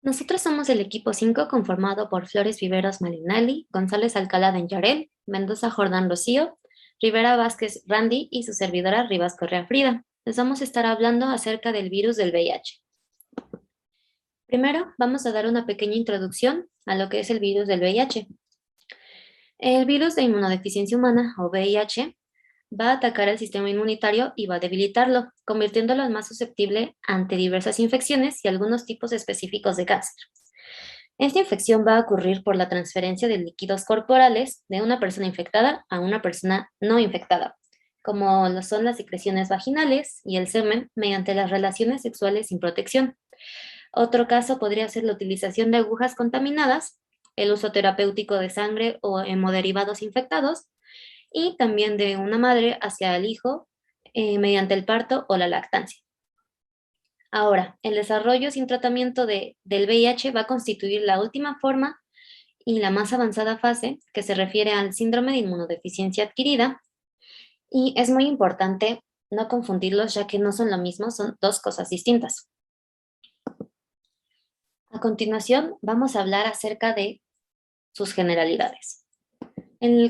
Nosotros somos el equipo 5 conformado por Flores Viveros Malinali, González Alcalá Yarel, Mendoza Jordán Rocío, Rivera Vázquez Randy y su servidora Rivas Correa Frida. Les vamos a estar hablando acerca del virus del VIH. Primero, vamos a dar una pequeña introducción a lo que es el virus del VIH. El virus de inmunodeficiencia humana, o VIH, va a atacar el sistema inmunitario y va a debilitarlo, convirtiéndolo en más susceptible ante diversas infecciones y algunos tipos específicos de cáncer. Esta infección va a ocurrir por la transferencia de líquidos corporales de una persona infectada a una persona no infectada, como lo son las secreciones vaginales y el semen mediante las relaciones sexuales sin protección. Otro caso podría ser la utilización de agujas contaminadas, el uso terapéutico de sangre o hemoderivados infectados, y también de una madre hacia el hijo mediante el parto o la lactancia. Ahora, el desarrollo sin tratamiento del VIH va a constituir la última forma y la más avanzada fase que se refiere al síndrome de inmunodeficiencia adquirida, y es muy importante no confundirlos ya que no son lo mismo, son dos cosas distintas. A continuación, vamos a hablar acerca de sus generalidades.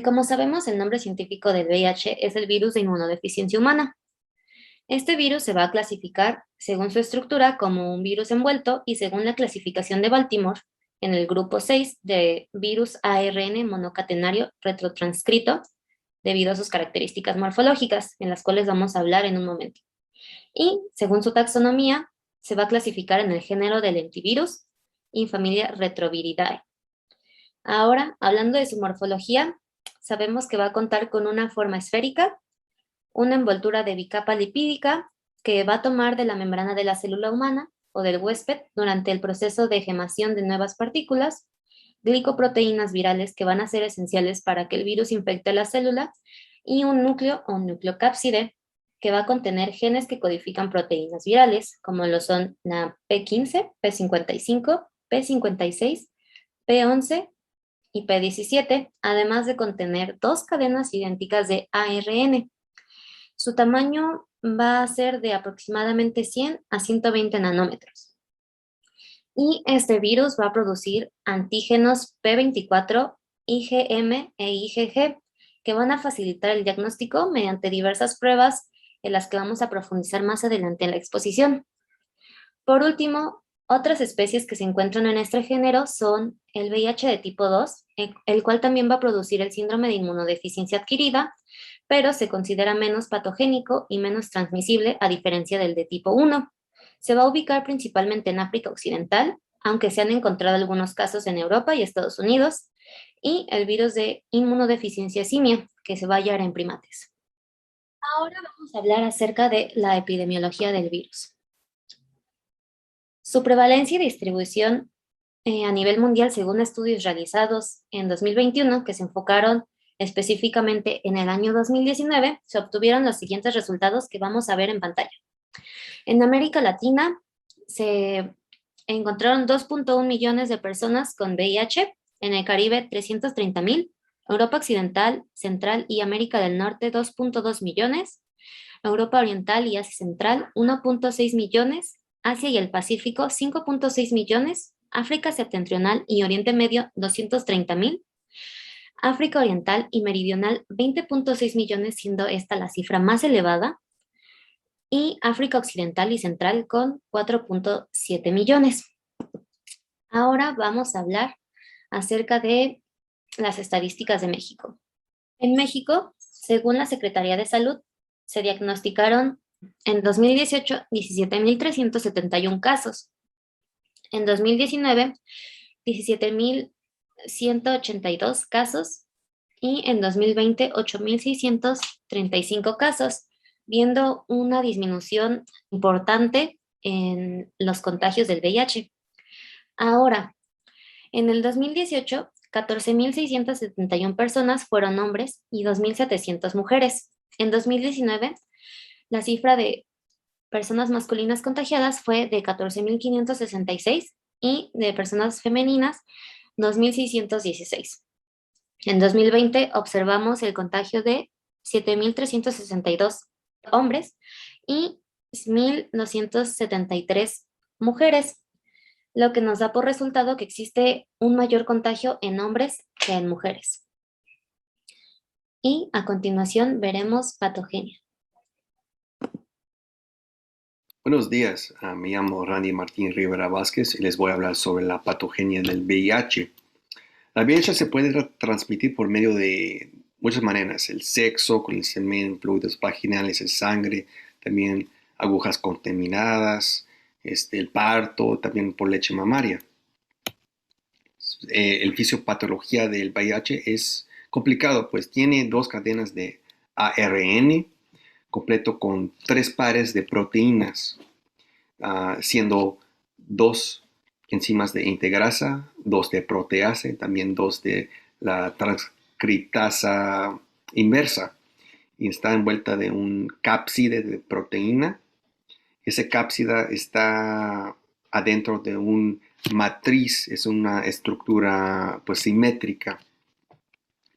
Como sabemos, el nombre científico del VIH es el virus de inmunodeficiencia humana. Este virus se va a clasificar según su estructura como un virus envuelto y según la clasificación de Baltimore en el grupo 6 de virus ARN monocatenario retrotranscrito debido a sus características morfológicas, en las cuales vamos a hablar en un momento. Y según su taxonomía, se va a clasificar en el género del lentivirus y familia Retroviridae. Ahora, hablando de su morfología, sabemos que va a contar con una forma esférica, una envoltura de bicapa lipídica que va a tomar de la membrana de la célula humana o del huésped durante el proceso de gemación de nuevas partículas, glicoproteínas virales que van a ser esenciales para que el virus infecte la célula, y un núcleo o nucleocápside que va a contener genes que codifican proteínas virales, como lo son la P15, P55, P56, P11 y P17, además de contener dos cadenas idénticas de ARN. Su tamaño va a ser de aproximadamente 100 a 120 nanómetros. Y este virus va a producir antígenos P24, IgM e IgG, que van a facilitar el diagnóstico mediante diversas pruebas en las que vamos a profundizar más adelante en la exposición. Por último, otras especies que se encuentran en este género son el VIH de tipo 2, el cual también va a producir el síndrome de inmunodeficiencia adquirida, pero se considera menos patogénico y menos transmisible a diferencia del de tipo 1. Se va a ubicar principalmente en África Occidental, aunque se han encontrado algunos casos en Europa y Estados Unidos, y el virus de inmunodeficiencia simia, que se va a hallar en primates. Ahora vamos a hablar acerca de la epidemiología del virus. Su prevalencia y distribución a nivel mundial, según estudios realizados en 2021, que se enfocaron específicamente en el año 2019, se obtuvieron los siguientes resultados que vamos a ver en pantalla. En América Latina se encontraron 2.1 millones de personas con VIH, en el Caribe 330,000, Europa Occidental, Central y América del Norte 2.2 millones, Europa Oriental y Asia Central 1.6 millones, Asia y el Pacífico 5.6 millones, África Septentrional y Oriente Medio 230,000, África Oriental y Meridional 20.6 millones, siendo esta la cifra más elevada, y África Occidental y Central con 4.7 millones. Ahora vamos a hablar acerca de las estadísticas de México. En México, según la Secretaría de Salud, se diagnosticaron en 2018 17,371 casos. En 2019, 17,182 casos. Y en 2020, 8,635 casos, viendo una disminución importante en los contagios del VIH. Ahora, en el 2018, 14,671 personas fueron hombres y 2,700 mujeres. En 2019, la cifra de personas masculinas contagiadas fue de 14,566 y de personas femeninas 2,616. En 2020 observamos el contagio de 7,362 hombres y 1,273 mujeres. lo que nos da por resultado que existe un mayor contagio en hombres que en mujeres. Y a continuación veremos patogenia. Buenos días, me llamo Randy Martín Rivera Vázquez y les voy a hablar sobre la patogenia del VIH. La VIH se puede transmitir por medio de muchas maneras: el sexo, con el semen, fluidos vaginales, el sangre, también agujas contaminadas, el parto, también por leche mamaria. El fisiopatología del VIH es complicado, pues tiene dos cadenas de ARN completo con 3 pares de proteínas, siendo 2 enzimas de integrasa, 2 de proteasa, también 2 de la transcriptasa inversa. Y está envuelta de un cápside de proteína. Ese cápsida está adentro de un matriz, es una estructura pues simétrica.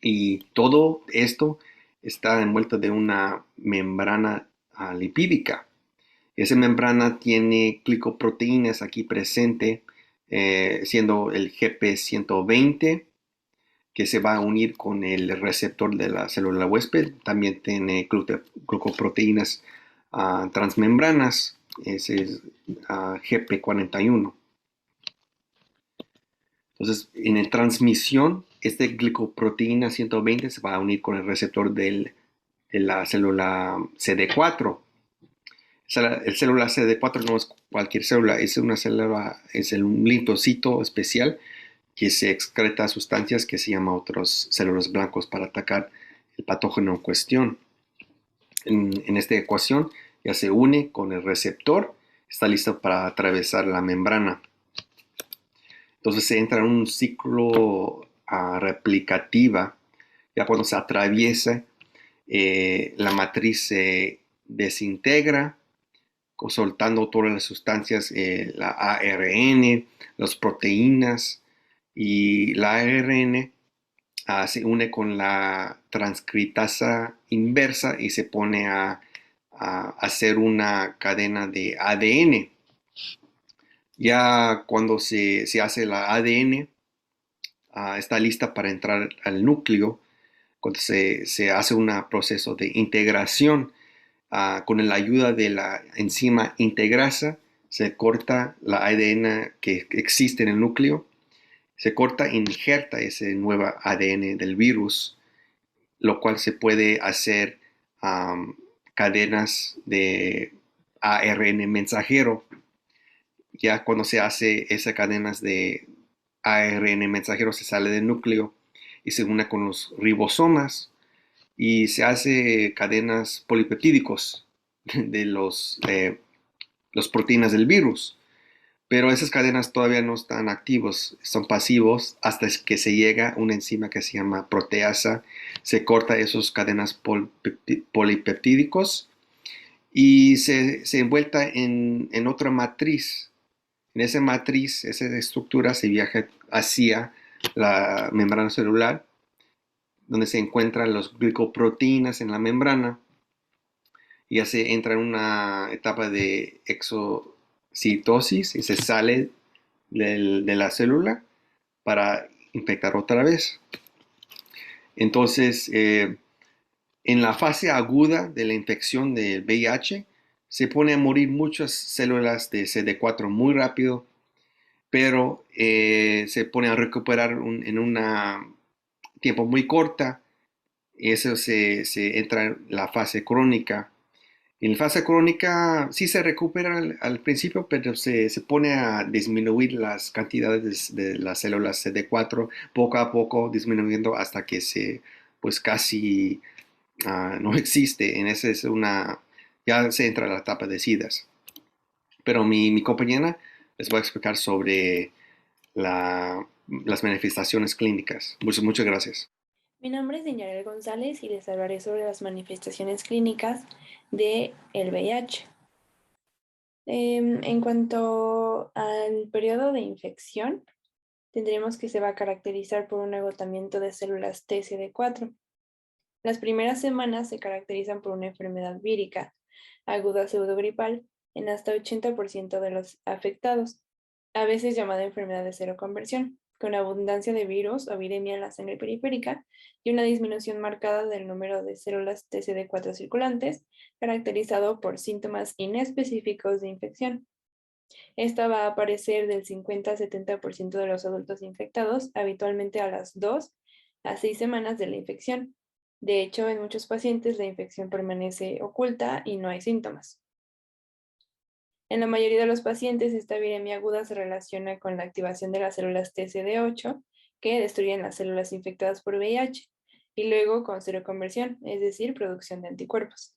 Y todo esto está envuelto de una membrana lipídica. Esa membrana tiene glicoproteínas aquí presente, siendo el GP120, que se va a unir con el receptor de la célula huésped. También tiene glucoproteínas transmembranas, ese es GP41. Entonces, en la transmisión, este glicoproteína 120 se va a unir con el receptor de la célula CD4. El célula CD4 no es cualquier célula, es una célula, es un linfocito especial que se excreta sustancias que se llaman otros células blancos para atacar el patógeno en cuestión. En esta ecuación ya se une con el receptor, está listo para atravesar la membrana. Entonces se entra en un ciclo replicativa. Ya cuando se atraviesa, la matriz se desintegra, soltando todas las sustancias, la ARN, las proteínas, y la ARN se une con la transcriptasa inversa y se pone a hacer una cadena de ADN. Ya cuando se hace la ADN, está lista para entrar al núcleo, cuando se hace un proceso de integración. Con la ayuda de la enzima integrasa, se corta la ADN que existe en el núcleo, se corta e injerta ese nuevo ADN del virus, lo cual se puede hacer cadenas de ARN mensajero. Ya cuando se hace esas cadenas de ARN mensajero, se sale del núcleo y se une con los ribosomas y se hace cadenas polipeptídicos de los proteínas del virus. Pero esas cadenas todavía no están activos, son pasivos hasta que se llega a una enzima que se llama proteasa, se corta esas cadenas polipeptídicos y se envuelta en otra matriz. En esa matriz, esa estructura se viaja hacia la membrana celular, donde se encuentran las glicoproteínas en la membrana, y ya se entra en una etapa de exocitosis y se sale de la célula para infectar otra vez. Entonces, en la fase aguda de la infección del VIH, se pone a morir muchas células de CD4 muy rápido, pero se pone a recuperar en un tiempo muy corta. Eso se entra en la fase crónica. En la fase crónica sí se recupera al principio, pero se pone a disminuir las cantidades de las células CD4 poco a poco, disminuyendo hasta que pues casi no existe. En ese ya se entra a la etapa de SIDAs. Pero mi compañera les va a explicar sobre las manifestaciones clínicas. Muchas gracias. Mi nombre es Deñarel González y les hablaré sobre las manifestaciones clínicas del VIH. En cuanto al periodo de infección, tendremos que se va a caracterizar por un agotamiento de células TCD4. Las primeras semanas se caracterizan por una enfermedad vírica, aguda pseudogripal, en hasta 80% de los afectados. a veces llamada enfermedad de cero conversión, con abundancia de virus o viremia en la sangre periférica y una disminución marcada del número de células TCD4 circulantes, caracterizado por síntomas inespecíficos de infección. Esta va a aparecer del 50 a 70% de los adultos infectados, habitualmente a las 2 a 6 semanas de la infección. De hecho, en muchos pacientes la infección permanece oculta y no hay síntomas. En la mayoría de los pacientes, esta viremia aguda se relaciona con la activación de las células TCD8 que destruyen las células infectadas por VIH y luego con seroconversión, es decir, producción de anticuerpos.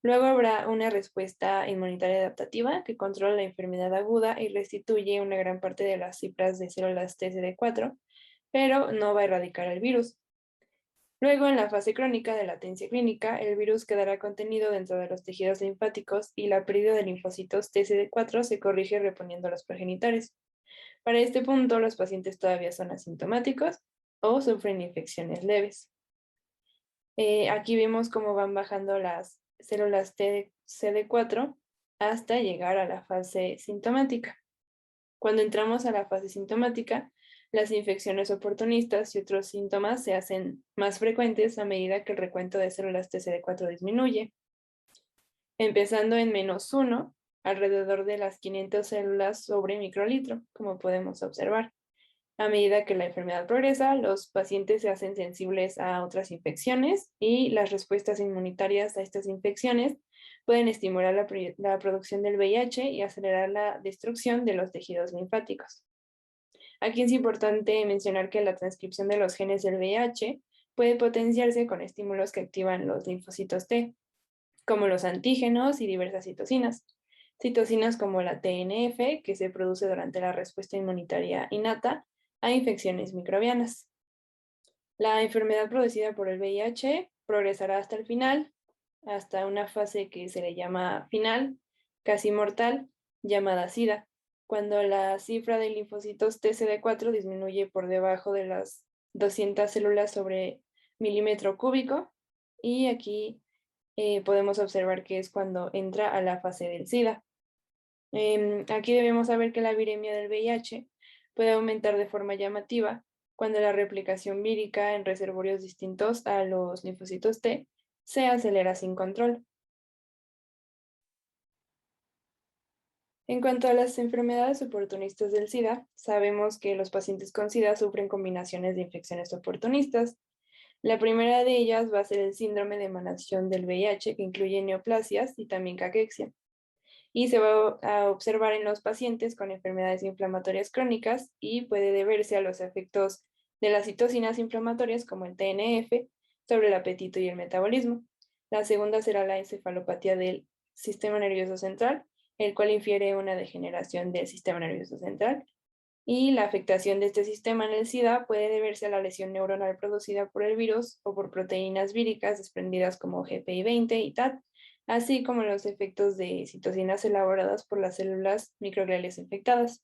Luego habrá una respuesta inmunitaria adaptativa que controla la enfermedad aguda y restituye una gran parte de las cifras de células TCD4, pero no va a erradicar el virus. Luego, en la fase crónica de latencia clínica, el virus quedará contenido dentro de los tejidos linfáticos y la pérdida de linfocitos TCD4 se corrige reponiendo los progenitores. Para este punto, los pacientes todavía son asintomáticos o sufren infecciones leves. Aquí vemos cómo van bajando las células TCD4 hasta llegar a la fase sintomática. Cuando entramos a la fase sintomática, las infecciones oportunistas y otros síntomas se hacen más frecuentes a medida que el recuento de células TCD4 disminuye, empezando en -1, alrededor de las 500 células sobre microlitro, como podemos observar. A medida que la enfermedad progresa, los pacientes se hacen sensibles a otras infecciones y las respuestas inmunitarias a estas infecciones pueden estimular la producción del VIH y acelerar la destrucción de los tejidos linfáticos. Aquí es importante mencionar que la transcripción de los genes del VIH puede potenciarse con estímulos que activan los linfocitos T, como los antígenos y diversas citocinas. Citocinas como la TNF, que se produce durante la respuesta inmunitaria innata a infecciones microbianas. La enfermedad producida por el VIH progresará hasta el final, hasta una fase que se le llama final, casi mortal, llamada SIDA, cuando la cifra de linfocitos TCD4 disminuye por debajo de las 200 células sobre milímetro cúbico, y aquí podemos observar que es cuando entra a la fase del SIDA. Aquí debemos saber que la viremia del VIH puede aumentar de forma llamativa cuando la replicación vírica en reservorios distintos a los linfocitos T se acelera sin control. En cuanto a las enfermedades oportunistas del SIDA, sabemos que los pacientes con SIDA sufren combinaciones de infecciones oportunistas. La primera de ellas va a ser el síndrome de emanación del VIH, que incluye neoplasias y también caquexia, y se va a observar en los pacientes con enfermedades inflamatorias crónicas y puede deberse a los efectos de las citocinas inflamatorias como el TNF sobre el apetito y el metabolismo. La segunda será la encefalopatía del sistema nervioso central, el cual infiere una degeneración del sistema nervioso central. Y la afectación de este sistema en el SIDA puede deberse a la lesión neuronal producida por el virus o por proteínas víricas desprendidas como GPI20 y TAT, así como los efectos de citocinas elaboradas por las células microgliales infectadas.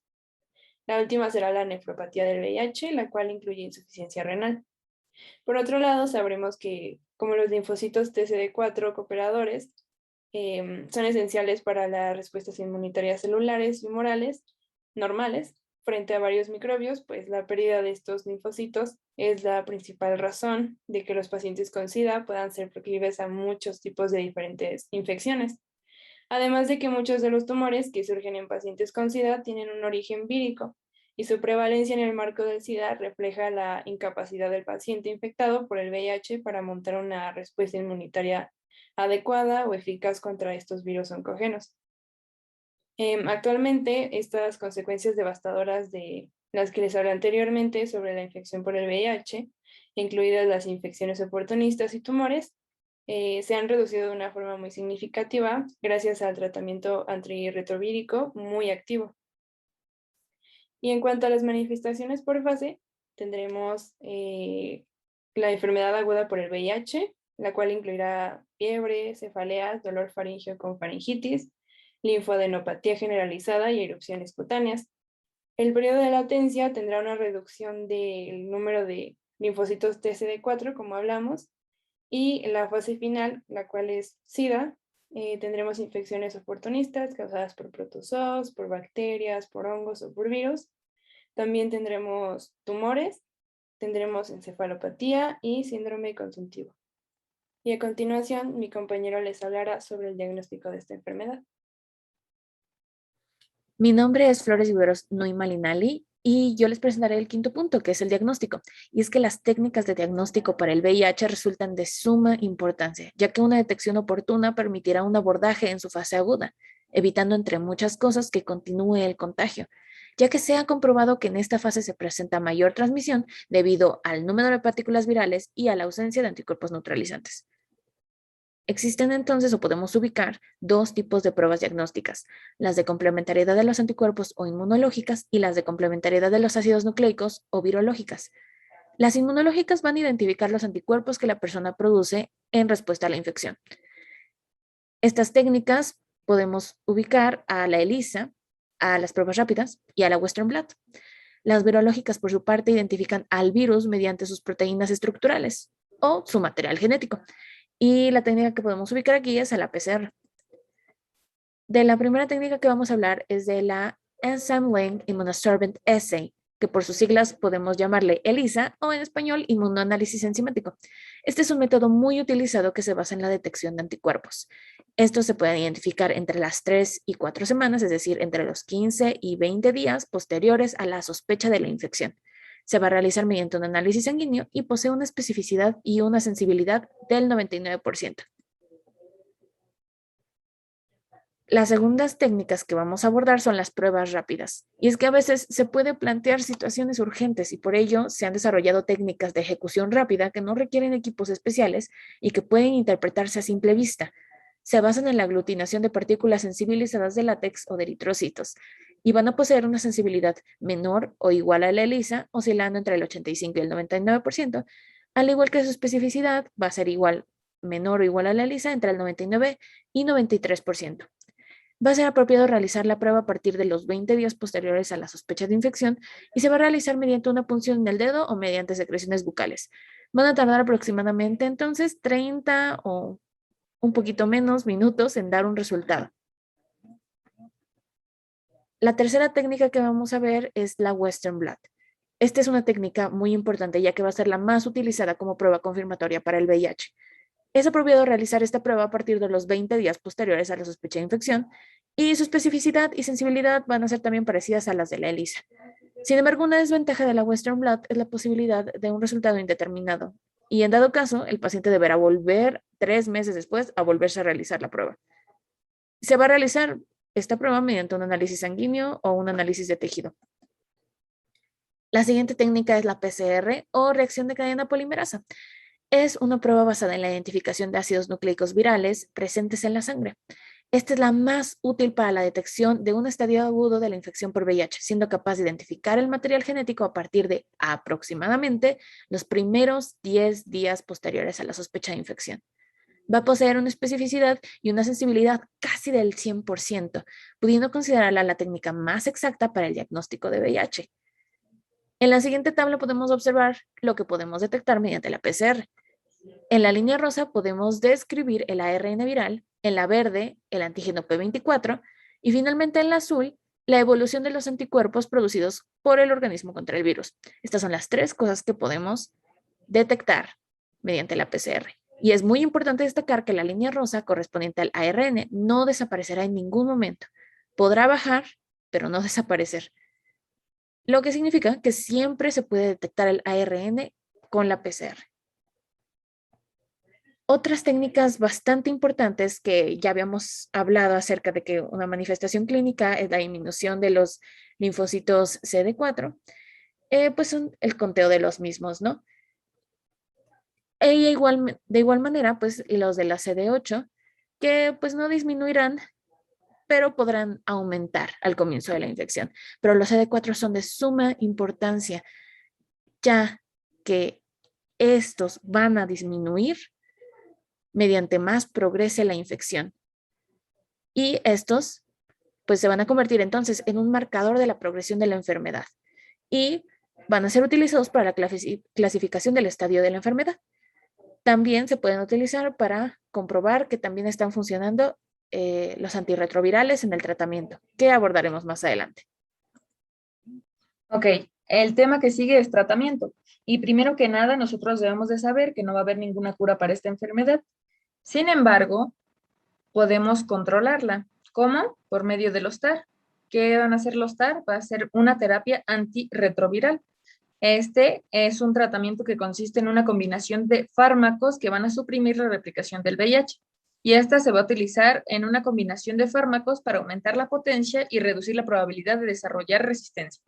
La última será la nefropatía del VIH, la cual incluye insuficiencia renal. Por otro lado, sabremos que como los linfocitos TCD4 cooperadores son esenciales para las respuestas inmunitarias celulares y humorales normales frente a varios microbios, pues la pérdida de estos linfocitos es la principal razón de que los pacientes con SIDA puedan ser proclives a muchos tipos de diferentes infecciones. Además de que muchos de los tumores que surgen en pacientes con SIDA tienen un origen vírico y su prevalencia en el marco del SIDA refleja la incapacidad del paciente infectado por el VIH para montar una respuesta inmunitaria adecuada o eficaz contra estos virus oncogénicos. Actualmente, estas consecuencias devastadoras de las que les hablé anteriormente sobre la infección por el VIH, incluidas las infecciones oportunistas y tumores, se han reducido de una forma muy significativa gracias al tratamiento antirretrovírico muy activo. Y en cuanto a las manifestaciones por fase, tendremos la enfermedad aguda por el VIH, la cual incluirá fiebre, cefaleas, dolor faríngeo con faringitis, linfoadenopatía generalizada y erupciones cutáneas. El periodo de latencia tendrá una reducción del número de linfocitos TCD4, como hablamos, y la fase final, la cual es SIDA, Tendremos infecciones oportunistas causadas por protozoos, por bacterias, por hongos o por virus. También tendremos tumores, tendremos encefalopatía y síndrome consuntivo. Y a continuación, mi compañero les hablará sobre el diagnóstico de esta enfermedad. Mi nombre es Flores Viveros Nui Malinali y yo les presentaré el quinto punto, que es el diagnóstico. Y es que las técnicas de diagnóstico para el VIH resultan de suma importancia, ya que una detección oportuna permitirá un abordaje en su fase aguda, evitando entre muchas cosas que continúe el contagio, ya que se ha comprobado que en esta fase se presenta mayor transmisión debido al número de partículas virales y a la ausencia de anticuerpos neutralizantes. Existen entonces o podemos ubicar dos tipos de pruebas diagnósticas, las de complementariedad de los anticuerpos o inmunológicas y las de complementariedad de los ácidos nucleicos o virológicas. Las inmunológicas van a identificar los anticuerpos que la persona produce en respuesta a la infección. Estas técnicas podemos ubicar a la ELISA, a las pruebas rápidas y a la Western blot. Las virológicas, por su parte, identifican al virus mediante sus proteínas estructurales o su material genético. Y la técnica que podemos ubicar aquí es a la PCR. De la primera técnica que vamos a hablar es de la Enzyme-Linked Immunosorbent Assay, que por sus siglas podemos llamarle ELISA o en español inmunoanálisis enzimático. Este es un método muy utilizado que se basa en la detección de anticuerpos. Estos se pueden identificar entre las 3 y 4 semanas, es decir, entre los 15 y 20 días posteriores a la sospecha de la infección. Se va a realizar mediante un análisis sanguíneo y posee una especificidad y una sensibilidad del 99%. Las segundas técnicas que vamos a abordar son las pruebas rápidas. Y es que a veces se puede plantear situaciones urgentes y por ello se han desarrollado técnicas de ejecución rápida que no requieren equipos especiales y que pueden interpretarse a simple vista. Se basan en la aglutinación de partículas sensibilizadas de látex o de eritrocitos y van a poseer una sensibilidad menor o igual a la ELISA, oscilando entre el 85 y el 99%, al igual que su especificidad va a ser igual, menor o igual a la ELISA entre el 99 y 93%. Va a ser apropiado realizar la prueba a partir de los 20 días posteriores a la sospecha de infección y se va a realizar mediante una punción en el dedo o mediante secreciones bucales. Van a tardar aproximadamente entonces 30 o un poquito menos minutos en dar un resultado. La tercera técnica que vamos a ver es la Western blot. Esta es una técnica muy importante ya que va a ser la más utilizada como prueba confirmatoria para el VIH. Es apropiado realizar esta prueba a partir de los 20 días posteriores a la sospecha de infección y su especificidad y sensibilidad van a ser también parecidas a las de la ELISA. Sin embargo, una desventaja de la Western blot es la posibilidad de un resultado indeterminado y en dado caso, el paciente deberá volver 3 meses después a volverse a realizar la prueba. Se va a realizar esta prueba mediante un análisis sanguíneo o un análisis de tejido. La siguiente técnica es la PCR o reacción de cadena polimerasa. Es una prueba basada en la identificación de ácidos nucleicos virales presentes en la sangre. Esta es la más útil para la detección de un estadio agudo de la infección por VIH, siendo capaz de identificar el material genético a partir de aproximadamente los primeros 10 días posteriores a la sospecha de infección. Va a poseer una especificidad y una sensibilidad casi del 100%, pudiendo considerarla la técnica más exacta para el diagnóstico de VIH. En la siguiente tabla podemos observar lo que podemos detectar mediante la PCR. En la línea rosa podemos describir el ARN viral, en la verde el antígeno P24 y finalmente en la azul la evolución de los anticuerpos producidos por el organismo contra el virus. Estas son las 3 cosas que podemos detectar mediante la PCR. Y es muy importante destacar que la línea rosa correspondiente al ARN no desaparecerá en ningún momento. Podrá bajar, pero no desaparecer. Lo que significa que siempre se puede detectar el ARN con la PCR. Otras técnicas bastante importantes que ya habíamos hablado acerca de que una manifestación clínica es la disminución de los linfocitos CD4, pues son el conteo de los mismos, ¿no? De igual manera, pues los de la CD8, que pues no disminuirán, pero podrán aumentar al comienzo de la infección. Pero los CD4 son de suma importancia, ya que estos van a disminuir mediante más progrese la infección. Y estos, pues se van a convertir entonces en un marcador de la progresión de la enfermedad y van a ser utilizados para la clasificación del estadio de la enfermedad. También se pueden utilizar para comprobar que también están funcionando los antirretrovirales en el tratamiento, que abordaremos más adelante. Ok, el tema que sigue es tratamiento. Y primero que nada, nosotros debemos de saber que no va a haber ninguna cura para esta enfermedad. Sin embargo, podemos controlarla. ¿Cómo? Por medio de los TAR. ¿Qué van a hacer los TAR? Va a ser una terapia antirretroviral. Este es un tratamiento que consiste en una combinación de fármacos que van a suprimir la replicación del VIH. Y esta se va a utilizar en una combinación de fármacos para aumentar la potencia y reducir la probabilidad de desarrollar resistencia.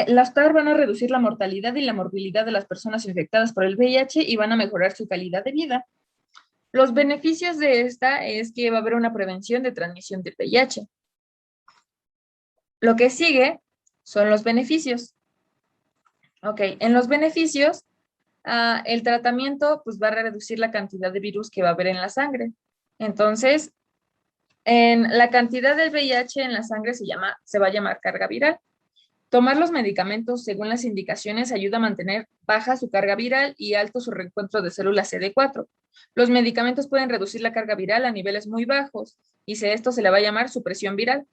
Las TAR van a reducir la mortalidad y la morbilidad de las personas infectadas por el VIH y van a mejorar su calidad de vida. Los beneficios de esta es que va a haber una prevención de transmisión del VIH. Lo que sigue son los beneficios. Ok, en los beneficios, el tratamiento pues, va a reducir la cantidad de virus que va a haber en la sangre. Entonces, en la cantidad del VIH en la sangre se va a llamar carga viral. Tomar los medicamentos según las indicaciones ayuda a mantener baja su carga viral y alto su reencuentro de células CD4. Los medicamentos pueden reducir la carga viral a niveles muy bajos y esto se le va a llamar supresión viral.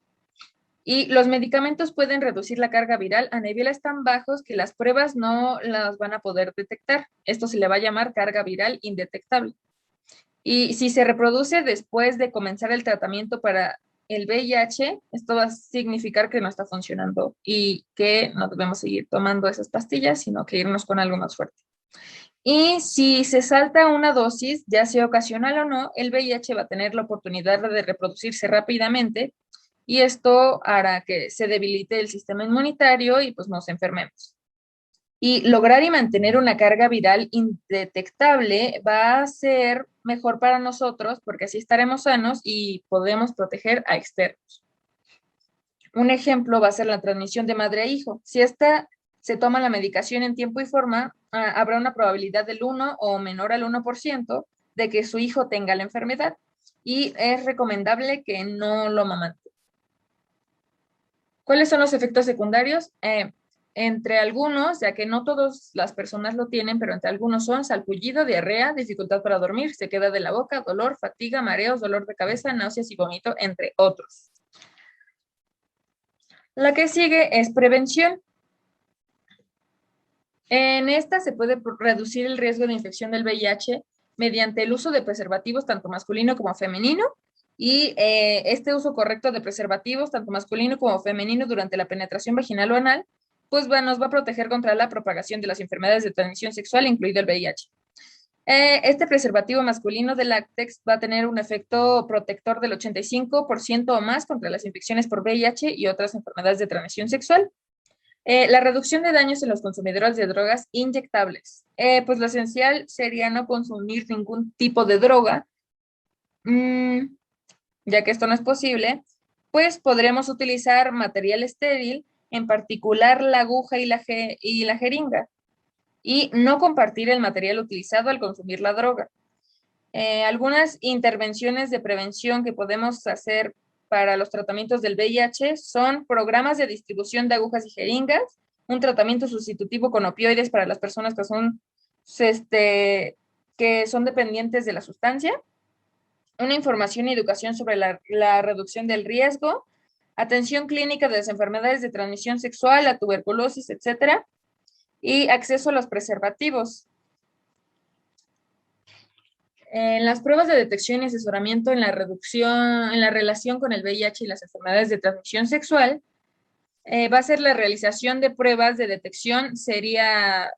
Y los medicamentos pueden reducir la carga viral a niveles tan bajos que las pruebas no las van a poder detectar. Esto se le va a llamar carga viral indetectable. Y si se reproduce después de comenzar el tratamiento para el VIH, esto va a significar que no está funcionando y que no debemos seguir tomando esas pastillas, sino que irnos con algo más fuerte. Y si se salta una dosis, ya sea ocasional o no, el VIH va a tener la oportunidad de reproducirse rápidamente y esto hará que se debilite el sistema inmunitario y pues nos enfermemos. Y lograr y mantener una carga viral indetectable va a ser mejor para nosotros porque así estaremos sanos y podemos proteger a externos. Un ejemplo va a ser la transmisión de madre a hijo. Si esta se toma la medicación en tiempo y forma, habrá una probabilidad del 1 o menor al 1% de que su hijo tenga la enfermedad y es recomendable que no lo amamante. ¿Cuáles son los efectos secundarios? Entre algunos, ya que no todas las personas lo tienen, pero entre algunos son salpullido, diarrea, dificultad para dormir, sequedad de la boca, dolor, fatiga, mareos, dolor de cabeza, náuseas y vómito, entre otros. La que sigue es prevención. En esta se puede reducir el riesgo de infección del VIH mediante el uso de preservativos tanto masculino como femenino. Y este uso correcto de preservativos, tanto masculino como femenino, durante la penetración vaginal o anal, pues nos va a proteger contra la propagación de las enfermedades de transmisión sexual, incluido el VIH. Este preservativo masculino de látex va a tener un efecto protector del 85% o más contra las infecciones por VIH y otras enfermedades de transmisión sexual. La reducción de daños en los consumidores de drogas inyectables. Pues lo esencial sería no consumir ningún tipo de droga. Ya que esto no es posible, pues podremos utilizar material estéril, en particular la aguja y la jeringa, y no compartir el material utilizado al consumir la droga. Algunas intervenciones de prevención que podemos hacer para los tratamientos del VIH son programas de distribución de agujas y jeringas, un tratamiento sustitutivo con opioides para las personas que son dependientes de la sustancia, una información y educación sobre la reducción del riesgo, atención clínica de las enfermedades de transmisión sexual, la tuberculosis, etcétera, y acceso a los preservativos. En las pruebas de detección y asesoramiento en la relación con el VIH y las enfermedades de transmisión sexual, va a ser la realización de pruebas de detección, sería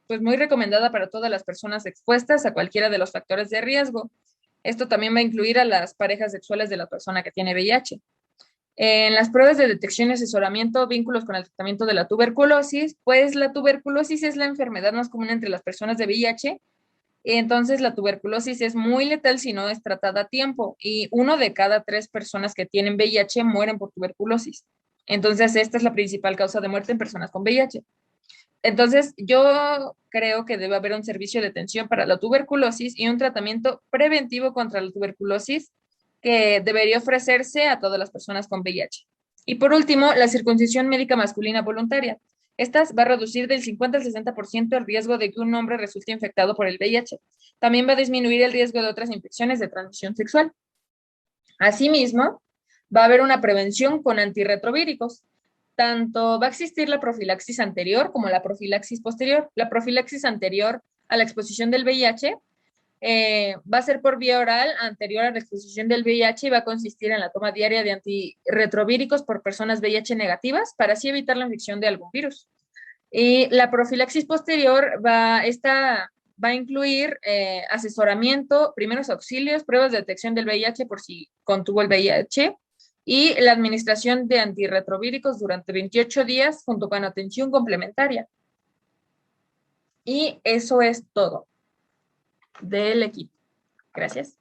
pues muy recomendada para todas las personas expuestas a cualquiera de los factores de riesgo. Esto también va a incluir a las parejas sexuales de la persona que tiene VIH. En las pruebas de detección y asesoramiento, vínculos con el tratamiento de la tuberculosis, pues la tuberculosis es la enfermedad más común entre las personas de VIH. Entonces, la tuberculosis es muy letal si no es tratada a tiempo y 1 de cada 3 personas que tienen VIH mueren por tuberculosis. Entonces, esta es la principal causa de muerte en personas con VIH. Entonces, yo creo que debe haber un servicio de atención para la tuberculosis y un tratamiento preventivo contra la tuberculosis que debería ofrecerse a todas las personas con VIH. Y por último, la circuncisión médica masculina voluntaria. Esta va a reducir del 50 al 60% el riesgo de que un hombre resulte infectado por el VIH. También va a disminuir el riesgo de otras infecciones de transmisión sexual. Asimismo, va a haber una prevención con antirretrovíricos. Tanto va a existir la profilaxis anterior como la profilaxis posterior. La profilaxis anterior a la exposición del VIH va a ser por vía oral anterior a la exposición del VIH y va a consistir en la toma diaria de antirretrovíricos por personas VIH negativas para así evitar la infección de algún virus. Y la profilaxis posterior va a incluir asesoramiento, primeros auxilios, pruebas de detección del VIH por si contuvo el VIH y la administración de antirretrovíricos durante 28 días junto con atención complementaria. Y eso es todo del equipo. Gracias.